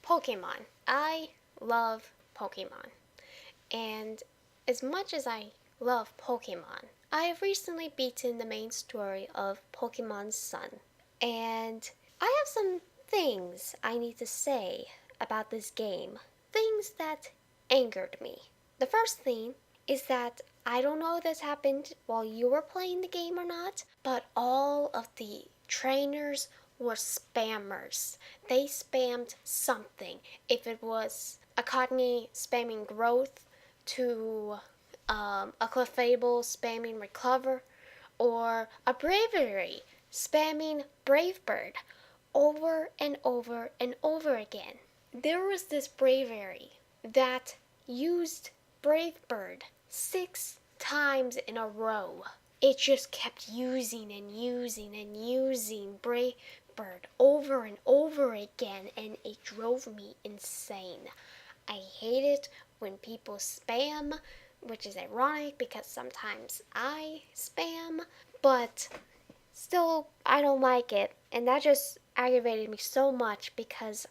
Pokemon. I love Pokemon. And as much as I love Pokemon, I have recently beaten the main story of Pokemon Sun. And I have some things I need to say about this game. Things that angered me. The first thing is that I don't know if this happened while you were playing the game or not, but all of the trainers were spammers. They spammed something. If it was a Cottonee spamming growth to a Clefable spamming recover, or a Bravery spamming Brave Bird over and over and over again. There was this Bravery that used Brave Bird 6 times in a row. It just kept using and using and using Brave Bird over and over again, and it drove me insane. I hate it when people spam, which is ironic because sometimes I spam, but still, I don't like it. And that just aggravated me so much because,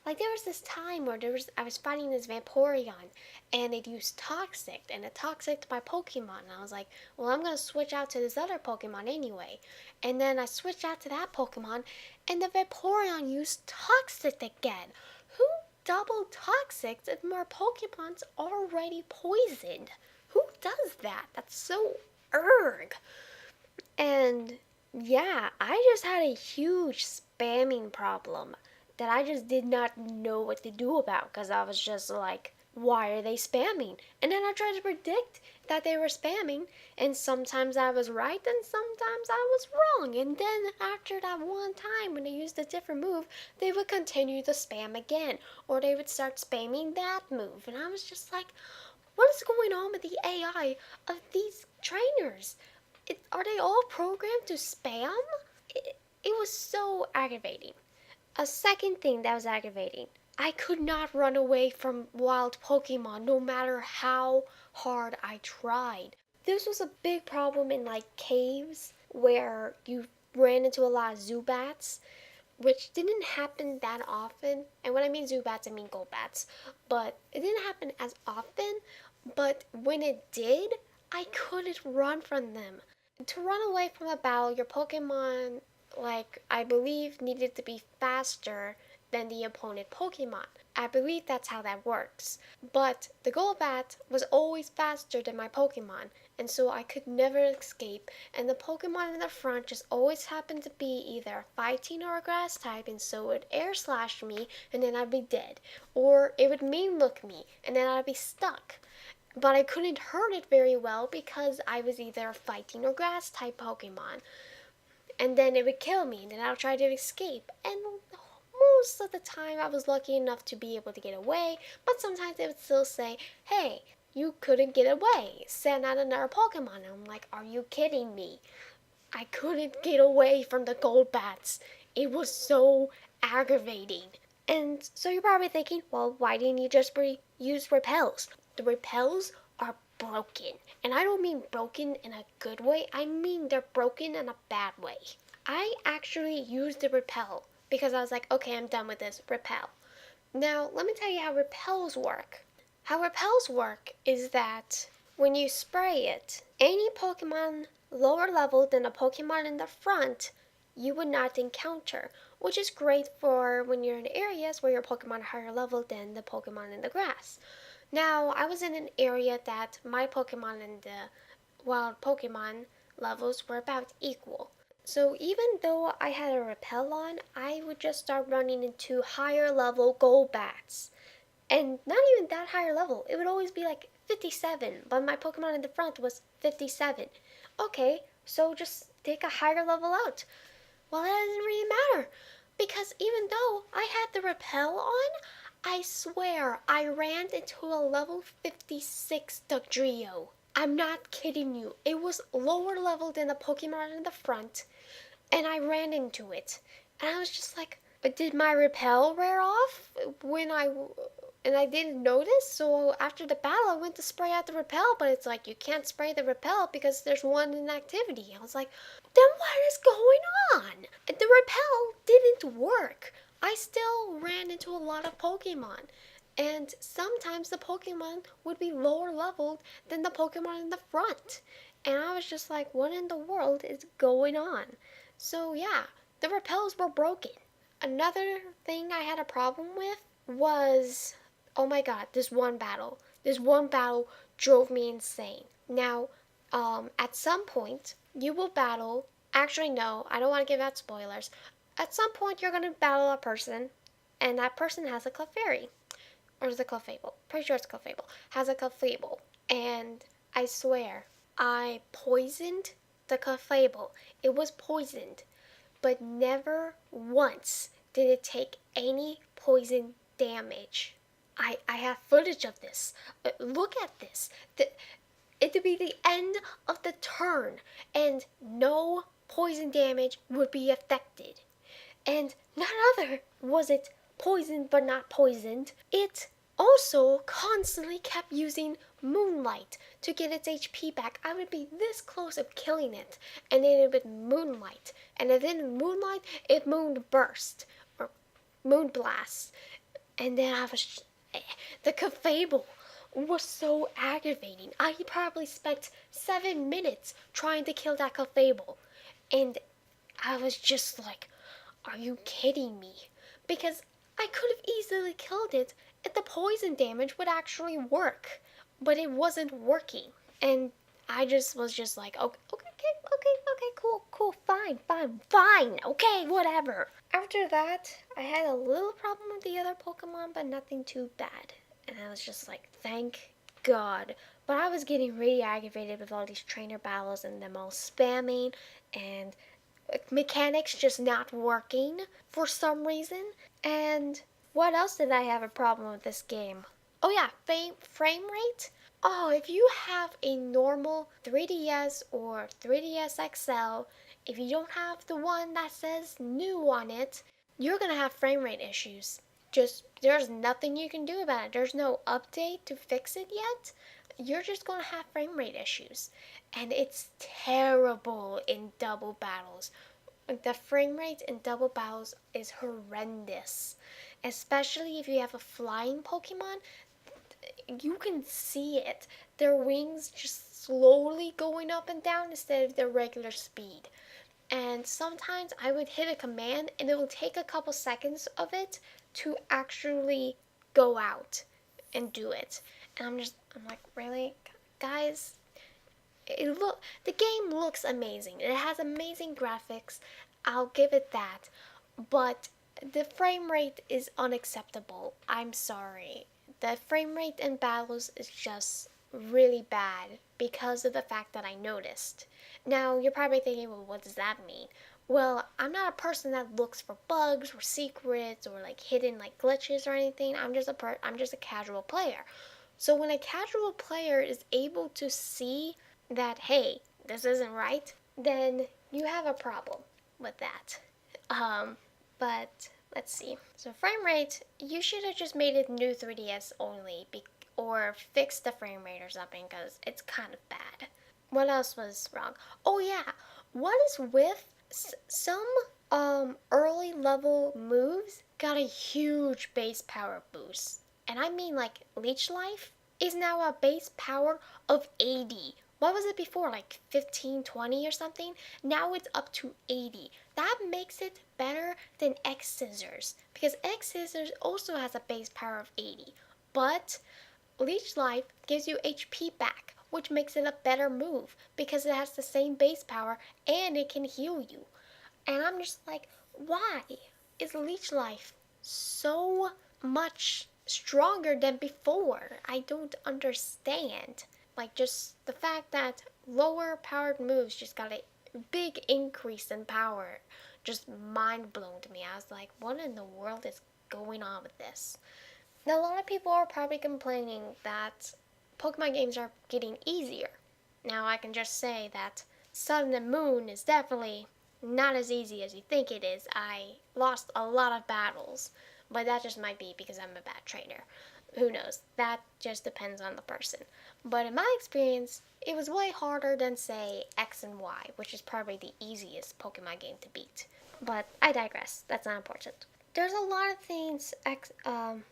like, there was this time where I was fighting this Vaporeon and it used Toxic and it toxicked my Pokemon. And I was like, well, I'm gonna switch out to this other Pokemon anyway. And then I switched out to that Pokemon and the Vaporeon used Toxic again. Who double Toxics if my Pokemon's already poisoned? Who does that? That's so erg. And yeah, I just had a huge spamming problem that I just did not know what to do about because I was just like, why are they spamming? And then I tried to predict that they were spamming, and sometimes I was right and sometimes I was wrong. And then after that one time when they used a different move, they would continue to spam again, or they would start spamming that move. And I was just like, what is going on with the AI of these trainers? Are they all programmed to spam? It was so aggravating. A second thing that was aggravating, I could not run away from wild Pokemon no matter how hard I tried. This was a big problem in like caves where you ran into a lot of Zubats, which didn't happen that often. And when I mean Zubats, I mean Golbats. But it didn't happen as often, but when it did, I couldn't run from them. To run away from a battle, your Pokemon, like, I believe, needed to be faster than the opponent Pokemon. I believe that's how that works. But the Golbat was always faster than my Pokemon, and so I could never escape, and the Pokemon in the front just always happened to be either a fighting or a grass type, and so it would air slash me, and then I'd be dead. Or it would main look me, and then I'd be stuck. But I couldn't hurt it very well because I was either a fighting or grass type Pokemon. And then it would kill me, and then I would try to escape. And most of the time I was lucky enough to be able to get away, but sometimes it would still say, hey, you couldn't get away, send out another Pokemon. And I'm like, are you kidding me? I couldn't get away from the Golbats. It was so aggravating. And so you're probably thinking, well, why didn't you just use repels? The repels are broken. And I don't mean broken in a good way, I mean they're broken in a bad way. I actually used the repel because I was like, okay, I'm done with this repel. Now, let me tell you how repels work. How repels work is that when you spray it, any Pokemon lower level than the Pokemon in the front, you would not encounter, which is great for when you're in areas where your Pokemon are higher level than the Pokemon in the grass. Now, I was in an area that my Pokemon and the wild Pokemon levels were about equal. So even though I had a repel on, I would just start running into higher level Golbats. And not even that higher level. It would always be like 57, but my Pokemon in the front was 57. Okay, so just take a higher level out. Well, that doesn't really matter, because even though I had the repel on, I swear I ran into a level 56 Dugtrio. I'm not kidding you. It was lower level than the Pokemon in the front, and I ran into it. And I was just like, did my repel wear off and I didn't notice? So after the battle, I went to spray out the repel, but it's like, you can't spray the repel because there's one inactivity. I was like, then what is going on? The repel didn't work. I still ran into a lot of Pokemon. And sometimes the Pokemon would be lower leveled than the Pokemon in the front. And I was just like, what in the world is going on? So yeah, the repels were broken. Another thing I had a problem with was, oh my god, this one battle. This one battle drove me insane. Now, at some point, you will battle. Actually, no, I don't want to give out spoilers. At some point, you're going to battle a person, and that person has a Clefairy. Or is it Clefable? Pretty sure it's Clefable. Has a Clefable. And I swear, I poisoned the Clefable. It was poisoned, but never once did it take any poison damage. I have footage of this. Look at this. It'd be the end of the turn, and no poison damage would be affected. And not other was it poisoned but not poisoned, it also constantly kept using moonlight to get its HP back. I would be this close of killing it, and then it would moonlight, and then moonlight, it moon burst or moon blast, and then I was the Clefable was so aggravating. I probably spent 7 minutes trying to kill that Clefable, and I was just like, are you kidding me? Because I could have easily killed it if the poison damage would actually work, but it wasn't working. And I just was just like, okay, cool, fine, okay, whatever. After that, I had a little problem with the other Pokemon, but nothing too bad. And I was just like, thank God. But I was getting really aggravated with all these trainer battles and them all spamming and mechanics just not working for some reason. And what else did I have a problem with this game? Oh yeah, frame rate. Oh, if you have a normal 3DS or 3DS XL, if you don't have the one that says new on it, you're gonna have frame rate issues. Just, there's nothing you can do about it. There's no update to fix it yet. You're just gonna have frame rate issues. And it's terrible in double battles. The frame rate in double battles is horrendous. Especially if you have a flying Pokemon, you can see it. Their wings just slowly going up and down instead of their regular speed. And sometimes I would hit a command and it will take a couple seconds of it to actually go out and do it. And I'm like, really? Guys, the game looks amazing. It has amazing graphics. I'll give it that. But the frame rate is unacceptable. I'm sorry. The frame rate in battles is just really bad because of the fact that I noticed. Now, you're probably thinking, well, what does that mean? Well, I'm not a person that looks for bugs or secrets or like hidden like glitches or anything. I'm just a casual player. So when a casual player is able to see that, hey, this isn't right, then you have a problem with that. But let's see. So frame rate, you should have just made it new 3DS only, or fixed the frame rate or something, because it's kind of bad. What else was wrong? Oh yeah, what is with some early level moves got a huge base power boost. And I mean like Leech Life is now a base power of 80. What was it before? Like 15, 20 or something? Now it's up to 80. That makes it better than X Scissors. Because X Scissors also has a base power of 80. But Leech Life gives you HP back, which makes it a better move because it has the same base power and it can heal you. And I'm just like, why is Leech Life so much stronger than before? I don't understand. Like, just the fact that lower powered moves just got a big increase in power just mind blown to me. I was like, what in the world is going on with this? Now, a lot of people are probably complaining that Pokemon games are getting easier. Now, I can just say that Sun and Moon is definitely not as easy as you think it is. I lost a lot of battles, but that just might be because I'm a bad trainer. Who knows? That just depends on the person. But in my experience, it was way harder than, say, X and Y, which is probably the easiest Pokemon game to beat. But I digress. That's not important. There's a lot of things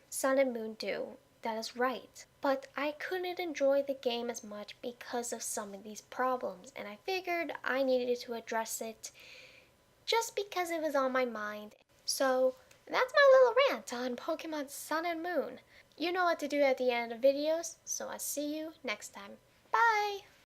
Sun and Moon do that is right, but I couldn't enjoy the game as much because of some of these problems, and I figured I needed to address it just because it was on my mind. So that's my little rant on Pokemon Sun and Moon. You know what to do at the end of videos, so I'll see you next time. Bye!